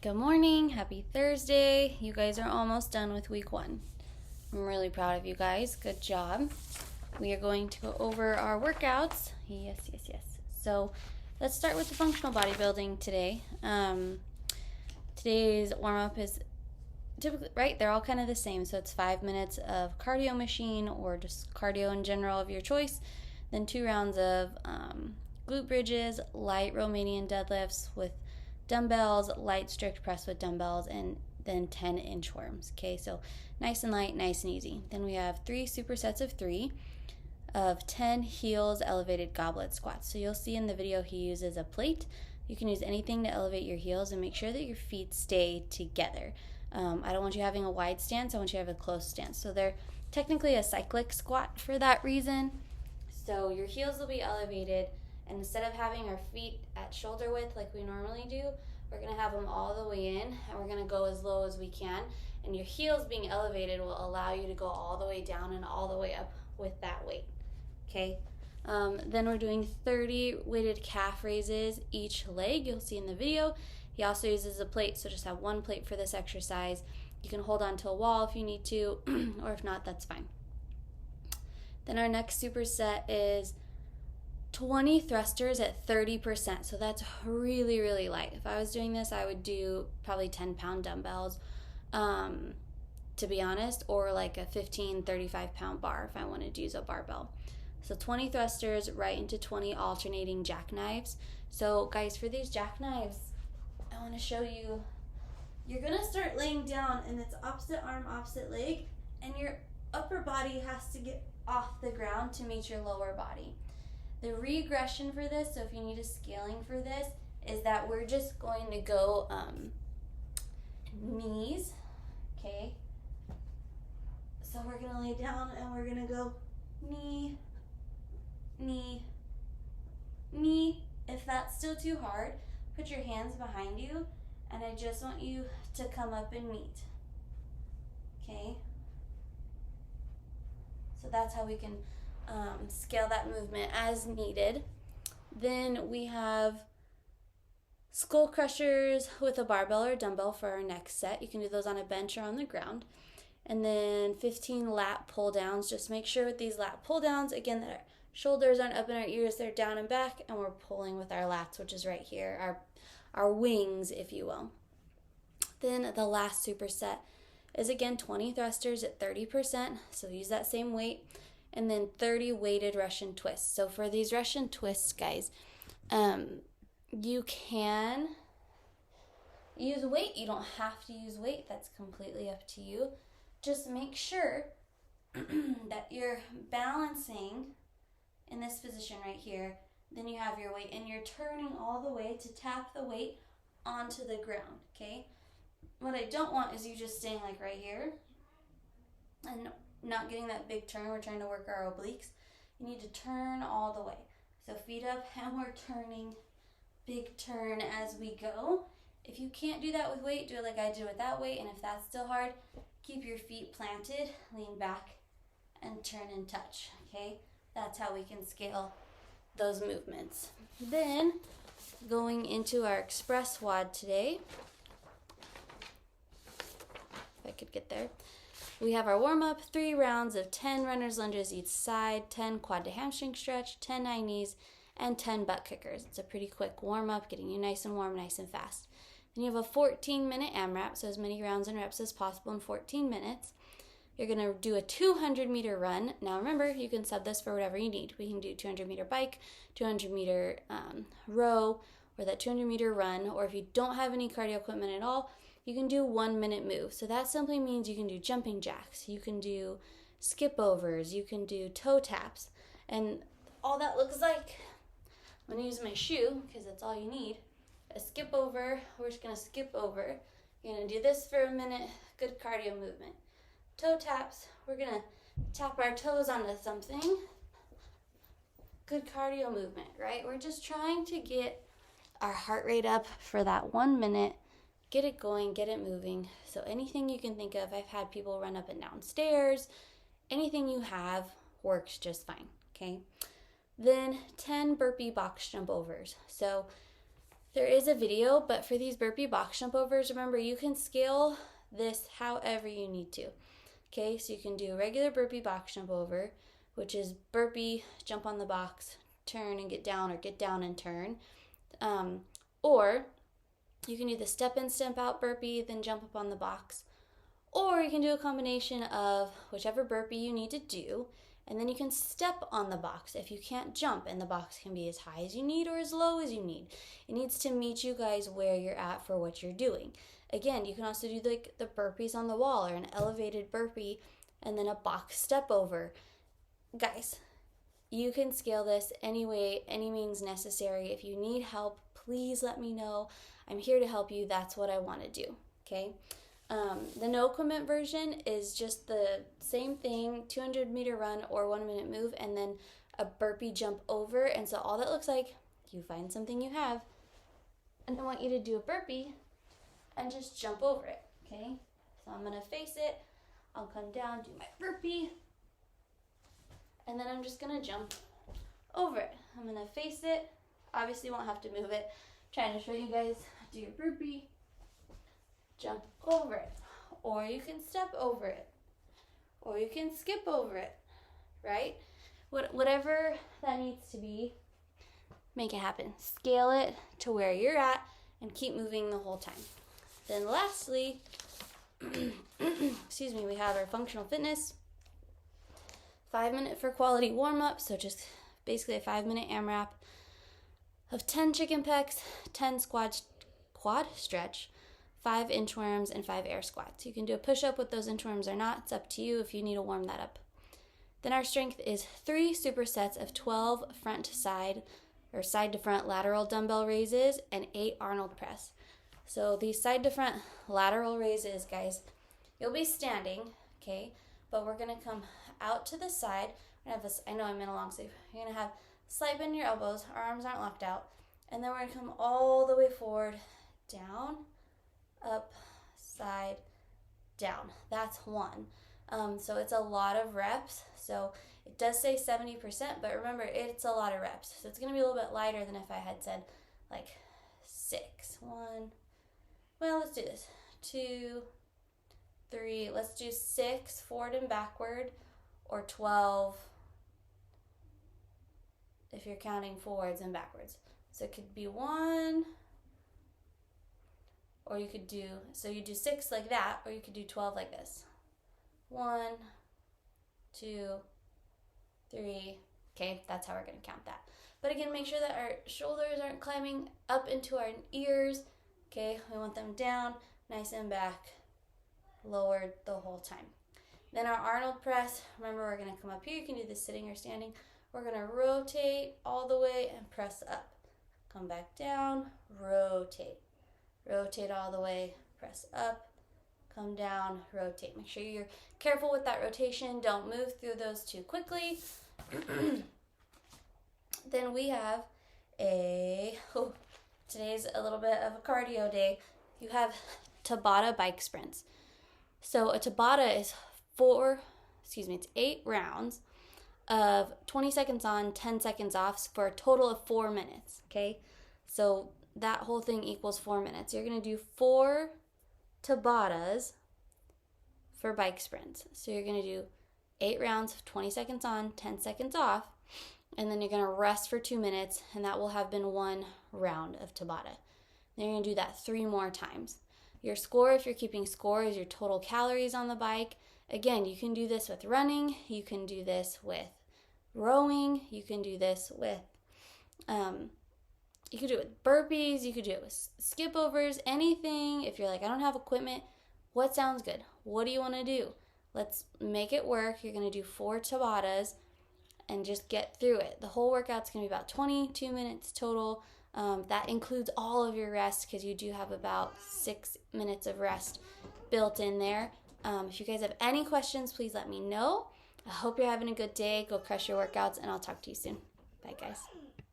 Good morning, happy Thursday. You guys are almost done with week 1. I'm really proud of you guys. Good job. We are going to go over our workouts. Yes. So let's start with the functional bodybuilding today. Today's warm-up is typically, right, they're all kind of the same. So it's 5 minutes of cardio machine or just cardio in general of your choice. Then 2 rounds of glute bridges, light Romanian deadlifts with dumbbells, light strict press with dumbbells, and then 10 inchworms. Okay, so nice and light, nice and easy. Then we have 3 supersets of 3 of 10 heels elevated goblet squats. So you'll see in the video he uses a plate. You can use anything to elevate your heels and make sure that your feet stay together. I don't want you having a wide stance, I want you to have a close stance. So they're technically a cyclic squat for that reason. So your heels will be elevated, and instead of having our feet at shoulder width like we normally do, we're going to have them all the way in, and we're going to go as low as we can. And your heels being elevated will allow you to go all the way down and all the way up with that weight. Okay. Then we're doing 30 weighted calf raises each leg. You'll see in the video. He also uses a plate, so just have 1 plate for this exercise. You can hold onto a wall if you need to, or if not, that's fine. Then our next superset is 20 thrusters at 30%. So that's really, really light. If I was doing this, I would do probably 10-pound dumbbells, to be honest, or like a 35-pound bar if I wanted to use a barbell. So 20 thrusters right into 20 alternating jackknives. So guys, for these jackknives, I want to show you, you're going to start laying down and it's opposite arm, opposite leg, and your upper body has to get off the ground to meet your lower body. The regression for this, so if you need a scaling for this, is that we're just going to go knees, okay? So we're going to lay down and we're going to go knee, knee, knee. If that's still too hard, put your hands behind you, and I just want you to come up and meet, okay? So that's how we can scale that movement as needed. Then we have skull crushers with a barbell or dumbbell for our next set. You can do those on a bench or on the ground. And then 15 lat pull downs. Just make sure with these lat pull downs, again, that our shoulders aren't up in our ears, they're down and back, and we're pulling with our lats, which is right here, our wings, if you will. Then the last superset is again 20 thrusters at 30%. So use that same weight. And then 30 weighted Russian twists. So for these Russian twists, guys, you can use weight. You don't have to use weight. That's completely up to you. Just make sure that you're balancing in this position right here. Then you have your weight, and you're turning all the way to tap the weight onto the ground, okay? What I don't want is you just staying like right here and not getting that big turn. We're trying to work our obliques. You need to turn all the way. So feet up, and we're turning, big turn as we go. If you can't do that with weight, do it like I did with that weight. And if that's still hard, keep your feet planted, lean back, and turn and touch, okay? That's how we can scale those movements. Then going into our express WOD today, if I could get there. We have our warm-up, 3 rounds of 10 runner's lunges each side, 10 quad to hamstring stretch, 10 high knees, and 10 butt kickers. It's a pretty quick warm-up, getting you nice and warm, nice and fast. Then you have a 14-minute AMRAP, so as many rounds and reps as possible in 14 minutes. You're going to do a 200-meter run. Now remember, you can sub this for whatever you need. We can do 200-meter bike, 200-meter row, or that 200-meter run, or if you don't have any cardio equipment at all, you can do 1-minute move. So that simply means you can do jumping jacks, you can do skip overs, you can do toe taps. And all that looks like, I'm going to use my shoe because that's all you need. A skip over, we're just going to skip over. You're going to do this for a minute, good cardio movement. Toe taps, we're going to tap our toes onto something. Good cardio movement, right? We're just trying to get our heart rate up for that 1 minute. Get it going, get it moving. So anything you can think of, I've had people run up and down stairs. Anything you have works just fine, okay? Then 10 burpee box jump overs. So There is a video, but for these burpee box jump overs, remember you can scale this however you need to. Okay, so you can do a regular burpee box jump over, which is burpee, jump on the box, turn and get down, or get down and turn. Or you can do the step in, step out burpee, then jump up on the box. Or you can do a combination of whichever burpee you need to do, and then you can step on the box if you can't jump, and the box can be as high as you need or as low as you need. It needs to meet you guys where you're at for what you're doing. Again, you can also do like the burpees on the wall, or an elevated burpee and then a box step over. Guys, you can scale this any way, any means necessary. If you need help, please let me know. I'm here to help you. That's what I want to do, okay? The no equipment version is just the same thing, 200-meter run or 1-minute move, and then a burpee jump over. And so all that looks like, you find something you have, and I want you to do a burpee and just jump over it, okay? So I'm going to face it. I'll come down, do my burpee, and then I'm just going to jump over it. I'm going to face it. Obviously, you won't have to move it. I'm trying to show you guys, do your burpee, jump over it. Or you can step over it. Or you can skip over it, right? Whatever that needs to be, make it happen. Scale it to where you're at and keep moving the whole time. Then lastly, excuse me, we have our functional fitness. 5-minute for quality warm-up, so just basically a 5-minute AMRAP of 10 chicken pecs, 10 quad stretch, 5 inchworms, and 5 air squats. You can do a push-up with those inchworms or not. It's up to you if you need to warm that up. Then our strength is 3 supersets of 12 front to side or side to front lateral dumbbell raises and 8 Arnold press. So these side to front lateral raises, guys, you'll be standing, okay, but we're going to come out to the side. We're gonna have this, I know I'm in a long sleeve. You're going to have slight bend in your elbows. Our arms aren't locked out. And then we're going to come all the way forward, down, up, side, down. That's 1. So it's a lot of reps. So it does say 70%, but remember, it's a lot of reps. So it's going to be a little bit lighter than if I had said like 6. 1. Well, let's do this. 2, 3. Let's do 6 forward and backward, or 12 if you're counting forwards and backwards. So it could be 1, or you could do, so you do 6 like that, or you could do 12 like this. 1, 2, 3. Okay, that's how we're going to count that. But again, make sure that our shoulders aren't climbing up into our ears. Okay, we want them down, nice and back, lowered the whole time. Then our Arnold press, remember we're going to come up here. You can do this sitting or standing. We're going to rotate all the way and press up. Come back down, rotate. Rotate all the way, press up, come down, rotate. Make sure you're careful with that rotation. Don't move through those too quickly. Then we have today's a little bit of a cardio day. You have Tabata bike sprints. So a Tabata is it's 8 rounds of 20 seconds on, 10 seconds off for a total of 4 minutes, okay? So that whole thing equals 4 minutes. You're going to do 4 Tabatas for bike sprints. So you're going to do 8 rounds of 20 seconds on, 10 seconds off, and then you're going to rest for 2 minutes, and that will have been 1 round of Tabata. Then you're going to do that 3 more times. Your score, if you're keeping score, is your total calories on the bike. Again, you can do this with running, you can do this with rowing, you can do this with, you could do it with burpees, you could do it with skip overs, anything. If you're like, I don't have equipment, what sounds good? What do you want to do? Let's make it work. You're going to do 4 Tabatas and just get through it. The whole workout's going to be about 22 minutes total. That includes all of your rest because you do have about 6 minutes of rest built in there. If you guys have any questions, please let me know. I hope you're having a good day. Go crush your workouts, and I'll talk to you soon. Bye, guys.